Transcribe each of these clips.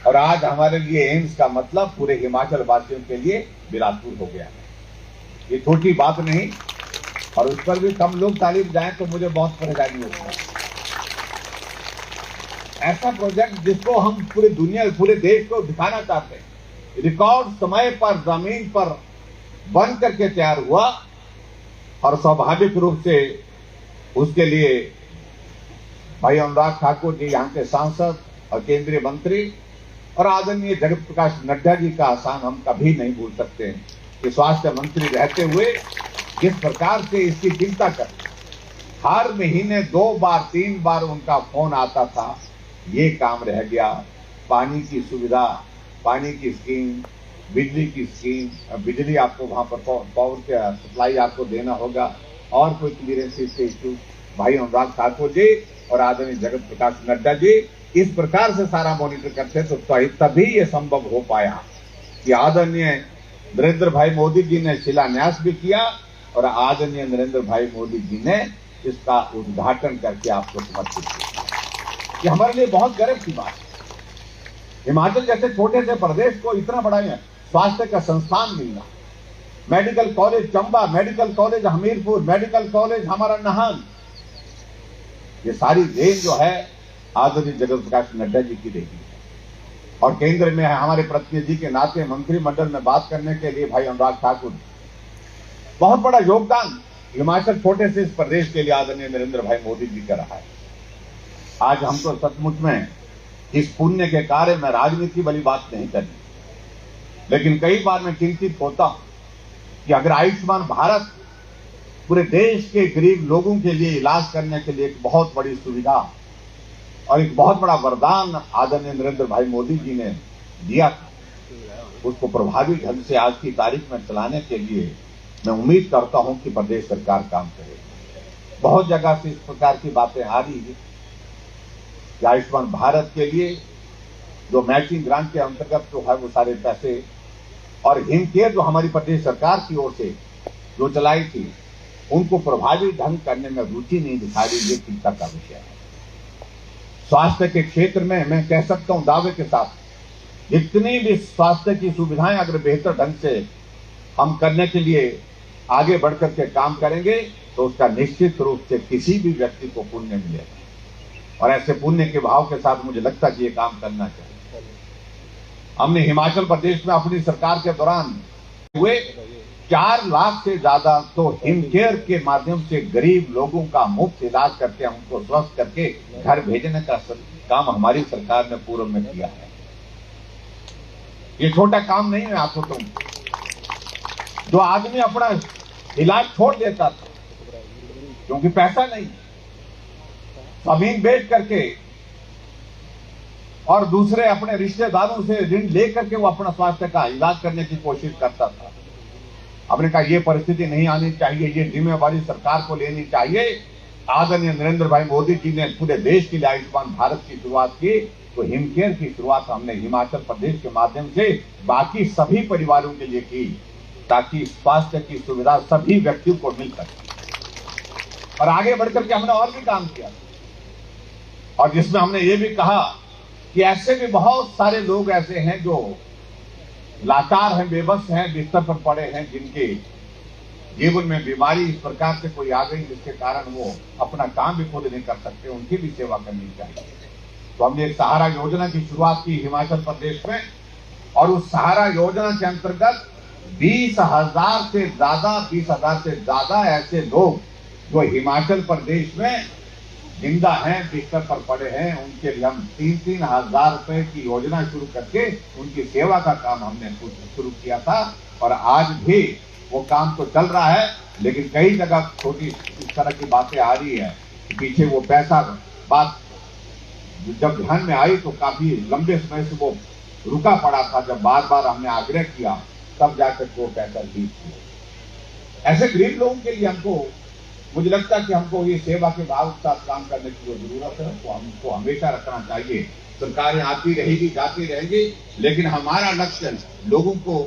और आज हमारे लिए एम्स का मतलब पूरे हिमाचल वासियों के लिए बिलासपुर हो गया है। ये छोटी बात नहीं, और उस पर भी कम लोग तारीफ जाएं तो मुझे बहुत परेशानी होती है। ऐसा प्रोजेक्ट जिसको हम पूरे दुनिया, पूरे देश को दिखाना चाहते हैं, रिकॉर्ड समय पर जमीन पर बन करके तैयार हुआ, और स्वाभाविक रूप से उसके लिए भाई अनुराग ठाकुर जी, यहाँ के सांसद और केंद्रीय मंत्री और आदरणीय जगत प्रकाश नड्डा जी का आसान हम कभी नहीं भूल सकते हैं कि स्वास्थ्य मंत्री रहते हुए जिस प्रकार से इसकी चिंता कर, हर महीने 2 बार 3 बार उनका फोन आता था। ये काम रह गया, पानी की सुविधा, पानी की स्कीम, बिजली की स्कीम, बिजली आपको वहां पर पावर का सप्लाई आपको देना होगा, और कोई क्लियरेंसेस के इश्यू। भाई अनुराग ठाकुर जी और आदरणीय जगत प्रकाश नड्डा जी इस प्रकार से सारा मॉनिटर करते, तो तभी ये संभव हो पाया कि आदरणीय नरेंद्र भाई मोदी जी ने शिलान्यास भी किया, और आदरणीय नरेंद्र भाई मोदी जी ने इसका उद्घाटन करके आपको समर्पित किया। ये हमारे लिए बहुत गर्व की बात है। हिमाचल जैसे छोटे से प्रदेश को इतना बड़ा स्वास्थ्य का संस्थान मिलना, medical college Chamba, medical college Hamirpur, medical college हमारा नाहन, ये सारी देन जो है आदरणीय जगत प्रकाश नड्डा जी की रही है। और केंद्र में है हमारे प्रतिनिधि के नाते मंत्रिमंडल में बात करने के लिए भाई अनुराग ठाकुर, बहुत बड़ा योगदान हिमाचल छोटे से इस प्रदेश के लिए आदरणीय नरेंद्र भाई मोदी जी का रहा है। आज हम तो सचमुच में इस पुण्य के कार्य में राजनीति वाली बात नहीं करनी, लेकिन कई बार मैं चिंतित होता हूं कि अगर आयुष्मान भारत पूरे देश के गरीब लोगों के लिए इलाज करने के लिए एक बहुत बड़ी सुविधा और एक बहुत बड़ा वरदान आदरणीय नरेंद्र भाई मोदी जी ने दिया था, उसको प्रभावी ढंग से आज की तारीख में चलाने के लिए मैं उम्मीद करता हूं कि प्रदेश सरकार काम करेगी। बहुत जगह से इस प्रकार की बातें आ रही है कि आयुष्मान भारत के लिए जो मैचिंग ग्रांट के अंतर्गत जो है वो सारे पैसे, और हिमकेयर जो हमारी प्रदेश सरकार की ओर से जो चलाई थी, उनको प्रभावी ढंग करने में रुचि नहीं दिखा रही, ये चिंता का विषय है। स्वास्थ्य के क्षेत्र में मैं कह सकता हूं दावे के साथ, जितनी भी स्वास्थ्य की सुविधाएं अगर बेहतर ढंग से हम करने के लिए आगे बढ़कर के काम करेंगे, तो उसका निश्चित रूप से किसी भी व्यक्ति को पुण्य मिलेगा, और ऐसे पुण्य के भाव के साथ मुझे लगता है कि ये काम करना चाहिए। हमने हिमाचल प्रदेश में अपनी सरकार के दौरान हुए 4 लाख से ज्यादा तो हिमकेयर के माध्यम से गरीब लोगों का मुफ्त इलाज करके उनको स्वस्थ करके घर भेजने का काम हमारी सरकार ने पूर्व में किया है। ये छोटा काम नहीं है आपको, तो जो आदमी अपना इलाज छोड़ देता था क्योंकि पैसा नहीं, जमीन बेच करके और दूसरे अपने रिश्तेदारों से ऋण लेकर के वो अपना स्वास्थ्य का इलाज करने की कोशिश करता था, हमने कहा ये परिस्थिति नहीं आनी चाहिए, ये जिम्मेवारी सरकार को लेनी चाहिए। आदरणीय नरेंद्र भाई मोदी जी ने पूरे देश के लिए आयुष्मान भारत की शुरुआत की, तो हिमकेयर की शुरुआत हमने हिमाचल प्रदेश के माध्यम से बाकी सभी परिवारों के लिए की, ताकि स्वास्थ्य की सुविधा सभी व्यक्तियों को मिल सके। और आगे बढ़कर के हमने और भी काम किया, और जिसमें हमने ये भी कहा कि ऐसे भी बहुत सारे लोग ऐसे हैं जो लाचार हैं, बेबस हैं, बिस्तर पर पड़े हैं, जिनके जीवन में बीमारी इस प्रकार से कोई आ गई जिसके कारण वो अपना काम भी खुद नहीं कर सकते, उनकी भी सेवा करनी चाहिए। तो हमने एक सहारा योजना की शुरुआत की हिमाचल प्रदेश में, और उस सहारा योजना के अंतर्गत 20,000 से ज्यादा ऐसे लोग जो हिमाचल प्रदेश में जिंदा हैं, बिस्तर पर पड़े हैं, उनके लिए हम 3-3 हजार रुपए की योजना शुरू करके उनकी सेवा का काम हमने शुरू किया था। और आज भी वो काम तो चल रहा है, लेकिन कई जगह छोटी इस तरह की बातें आ रही है कि पीछे वो पैसा बात जब ध्यान में आई तो काफी लंबे समय से वो रुका पड़ा था। जब बार बार हमने आग्रह किया तब जाकर वो पैसा रिलीज किया। ऐसे गरीब लोगों के लिए हमको, मुझे लगता है कि हमको ये सेवा के भाव के साथ काम करने की जो जरूरत है वो हमको हमेशा रखना चाहिए। सरकारें आती रहेगी, जाती रहेगी, लेकिन हमारा लक्ष्य लोगों को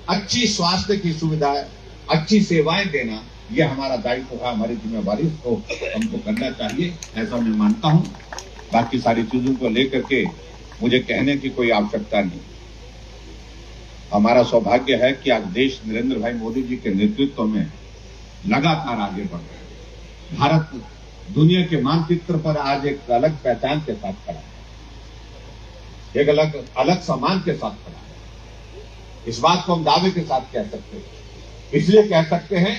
अच्छी स्वास्थ्य की सुविधाएं, अच्छी सेवाएं देना, ये हमारा दायित्व है, हमारी जिम्मेवारी को हमको करना चाहिए, ऐसा मैं मानता हूँ। बाकी सारी चीजों को लेकर के मुझे कहने की कोई आवश्यकता नहीं। हमारा सौभाग्य है कि आज देश नरेंद्र भाई मोदी जी के नेतृत्व में लगातार आगे बढ़ रहा है। भारत दुनिया के मानचित्र पर आज एक अलग पहचान के साथ खड़ा है, एक अलग सम्मान के साथ खड़ा है। इस बात को हम दावे के साथ कह सकते हैं। इसलिए कह सकते हैं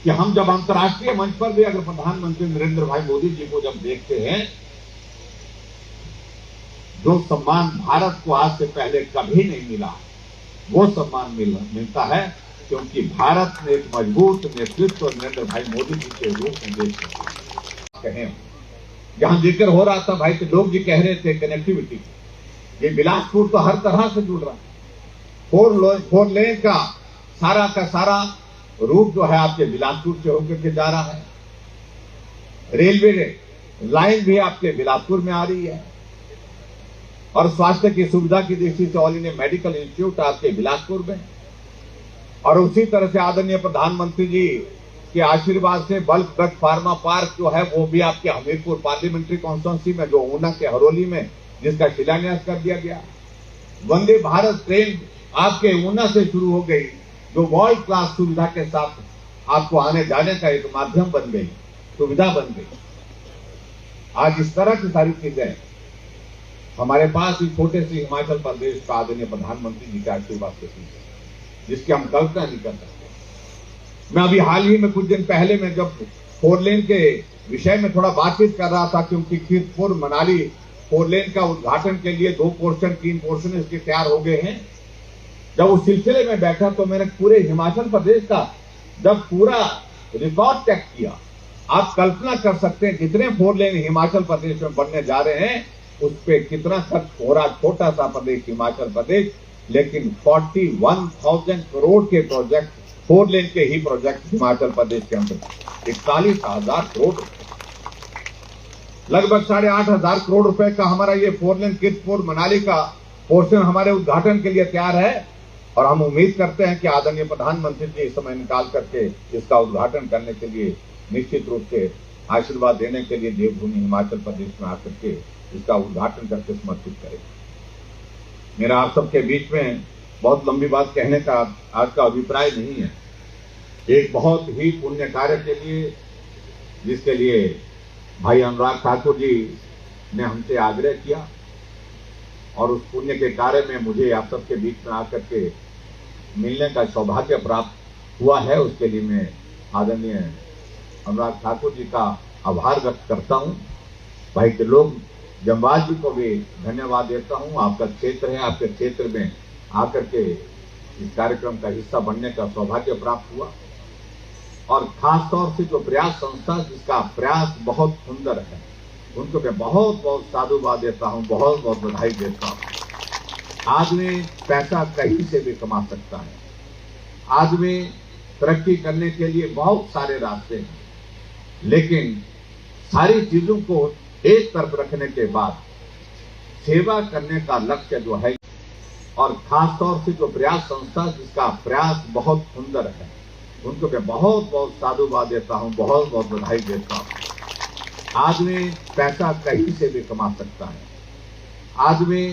कि हम जब अंतर्राष्ट्रीय मंच पर भी अगर प्रधानमंत्री नरेंद्र भाई मोदी जी को जब देखते हैं, जो सम्मान भारत को आज से पहले कभी नहीं मिला, वो सम्मान मिलता है क्योंकि भारत ने एक मजबूत नेतृत्व नरेंद्र भाई मोदी जी के रूप में देश कहें। जहां जिक्र हो रहा था भाई, तो लोग जी कह रहे थे कनेक्टिविटी, ये बिलासपुर तो हर तरह से जुड़ रहा है। फोर लेन का सारा रूट जो है आपके बिलासपुर से होकर के जा रहा है। रेलवे लाइन भी आपके बिलासपुर में आ रही है और स्वास्थ्य की सुविधा की दृष्टि से ऑल इंडिया मेडिकल इंस्टीट्यूट आपके बिलासपुर में, और उसी तरह से आदरणीय प्रधानमंत्री जी के आशीर्वाद से बल्क ड्रग फार्मा पार्क जो है वो भी आपके हमीरपुर पार्लियामेंट्री कॉन्स्टिट्यूंसी में, जो ऊना के हरोली में, जिसका शिलान्यास कर दिया गया। वंदे भारत ट्रेन आपके ऊना से शुरू हो गई, जो वर्ल्ड क्लास सुविधा के साथ आपको आने जाने का एक माध्यम बन गई, सुविधा बन गई। आज इस तरह की सारी चीजें हमारे पास इस छोटे से हिमाचल प्रदेश का आदरणीय प्रधानमंत्री जी के आशीर्वाद से थी, जिसकी हम कल्पना नहीं कर सकते। मैं अभी हाल ही में कुछ दिन पहले में जब फोर लेन के विषय में थोड़ा बातचीत कर रहा था, क्योंकि कीरतपुर मनाली फोर लेन का उद्घाटन के लिए 3 पोर्शन इसके तैयार हो गए हैं। जब उस सिलसिले में बैठा तो मैंने पूरे हिमाचल प्रदेश का जब पूरा रिकॉर्ड चेक किया, आप कल्पना कर सकते हैं कितने फोर लेन हिमाचल प्रदेश में बनने जा रहे हैं, उस पर कितना खर्च हो रहा। छोटा सा प्रदेश हिमाचल प्रदेश, लेकिन 41,000 करोड़ के प्रोजेक्ट, फोर लेन के ही प्रोजेक्ट हिमाचल प्रदेश के अंदर 41,000 करोड़, लगभग 8,500 करोड़ रुपए का हमारा ये फोर लेन कीरतपुर मनाली का पोर्शन हमारे उद्घाटन के लिए तैयार है। और हम उम्मीद करते हैं कि आदरणीय प्रधानमंत्री जी इस समय निकाल करके इसका उद्घाटन करने के लिए, निश्चित रूप से आशीर्वाद देने के लिए देवभूमि हिमाचल प्रदेश में आकर के इसका उद्घाटन करके समर्पित करेंगे। मेरा आप सबके बीच में बहुत लंबी बात कहने का आज का अभिप्राय नहीं है। एक बहुत ही पुण्य कार्य के लिए, जिसके लिए भाई अनुराग ठाकुर जी ने हमसे आग्रह किया, और उस पुण्य के कार्य में मुझे आप सबके बीच में आकर के मिलने का सौभाग्य प्राप्त हुआ है। उसके लिए मैं आदरणीय अनुराग ठाकुर जी का आभार व्यक्त करता हूँ। भाई त्रिलोक जम्वाल जी को भी धन्यवाद देता हूँ। आपका क्षेत्र है, आपके क्षेत्र में आकर के इस कार्यक्रम का हिस्सा बनने का सौभाग्य प्राप्त हुआ, और खास तौर से जो प्रयास संस्था, जिसका प्रयास बहुत सुंदर है, उनको मैं बहुत बहुत साधुवाद देता हूँ, बहुत बहुत बधाई देता हूँ। आदमी पैसा कहीं से भी कमा सकता है, आदमी तरक्की करने के लिए बहुत सारे रास्ते हैं, लेकिन सारी चीजों को एक तरफ रखने के बाद सेवा करने का लक्ष्य जो है, और खास तौर से जो प्रयास संस्था, जिसका प्रयास बहुत सुंदर है, उनको मैं बहुत बहुत साधुवाद देता हूँ, बहुत बहुत बधाई देता हूँ। आदमी पैसा कहीं से भी कमा सकता है, आदमी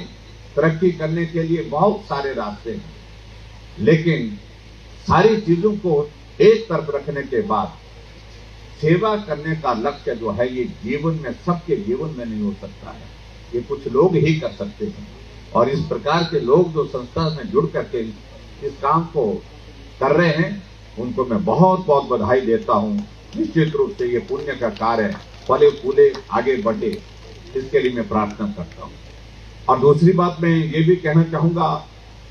तरक्की करने के लिए बहुत सारे रास्ते हैं, लेकिन सारी चीजों को एक तरफ रखने के बाद सेवा करने का लक्ष्य जो है, ये जीवन में, सबके जीवन में नहीं हो सकता है, ये कुछ लोग ही कर सकते हैं। और इस प्रकार के लोग जो संस्था में जुड़ करके इस काम को कर रहे हैं, उनको मैं बहुत बहुत बधाई देता हूँ। निश्चित रूप से ये पुण्य का कार्य फले फूले आगे बढ़े, इसके लिए मैं प्रार्थना करता हूँ। और दूसरी बात मैं ये भी कहना चाहूंगा,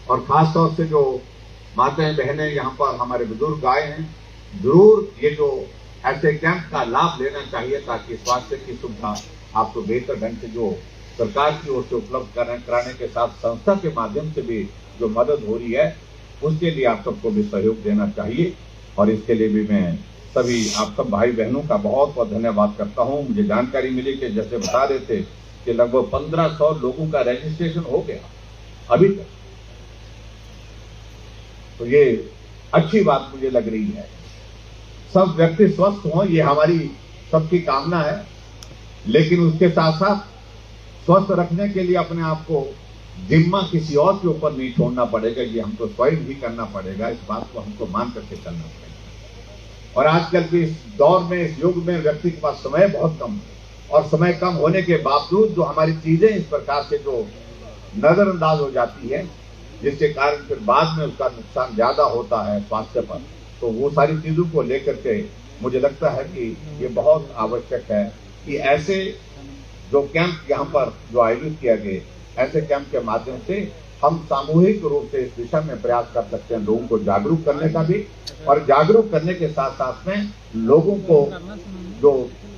और खास तौर से जो माताएं बहनें यहाँ पर हमारे बुजुर्ग आए हैं, जरूर ये जो ऐसे कैंप का लाभ लेना चाहिए, ताकि स्वास्थ्य की सुविधा आपको बेहतर ढंग से जो सरकार की ओर से उपलब्ध कराने के साथ संस्था के माध्यम से भी जो मदद हो रही है, उसके लिए आप सबको भी सहयोग देना चाहिए। और इसके लिए भी मैं सभी आप सब भाई बहनों का बहुत बहुत धन्यवाद करता हूँ। मुझे जानकारी मिली कि जैसे बता रहे थे कि लगभग 1500 लोगों का रजिस्ट्रेशन हो गया अभी तक, तो ये अच्छी बात मुझे लग रही है। सब व्यक्ति स्वस्थ हों, ये हमारी सबकी कामना है, लेकिन उसके साथ साथ स्वस्थ रखने के लिए अपने आप को जिम्मा किसी और के ऊपर नहीं छोड़ना पड़ेगा, ये हमको स्वयं ही करना पड़ेगा। इस बात को हमको मान करके चलना पड़ेगा। और आजकल के इस दौर में, इस युग में व्यक्ति के पास समय बहुत कम है, और समय कम होने के बावजूद जो हमारी चीजें इस प्रकार से जो नजरअंदाज हो जाती है, जिसके कारण फिर बाद में उसका नुकसान ज्यादा होता है स्वास्थ्य पर, तो वो सारी चीजों को लेकर के मुझे लगता है कि ये बहुत आवश्यक है कि ऐसे जो कैंप यहाँ पर जो आयोजित किया गए, ऐसे कैंप के माध्यम से हम सामूहिक रूप से इस दिशा में प्रयास कर सकते हैं, लोगों को जागरूक करने का भी, और जागरूक करने के साथ साथ में लोगों को जो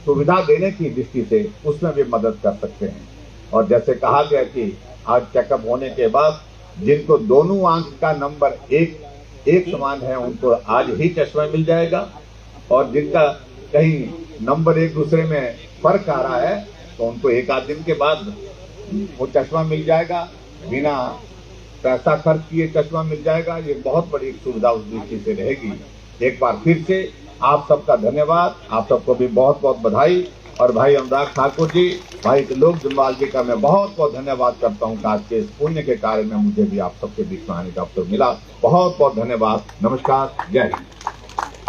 सुविधा देने की दृष्टि से उसमें भी मदद कर सकते हैं। और जैसे कहा गया कि आज चेकअप होने के बाद जिनको दोनों आंख का नंबर एक समान है, उनको आज ही चश्मा मिल जाएगा, और जिनका कहीं नंबर एक दूसरे में फर्क आ रहा है तो उनको एक आध दिन के बाद वो चश्मा मिल जाएगा, बिना पैसा खर्च किए चश्मा मिल जाएगा। ये बहुत बड़ी सुविधा उस दृष्टि से रहेगी। एक बार फिर से आप सबका धन्यवाद, आप सबको भी बहुत बहुत बधाई। और भाई अनुराग ठाकुर जी, भाई त्रिलोक जम्वाल जी का मैं बहुत बहुत धन्यवाद करता हूँ कि आज के इस पुण्य के कार्य में मुझे भी आप सबके बीच में आने का अवसर मिला। बहुत बहुत धन्यवाद। नमस्कार, जय हिंद।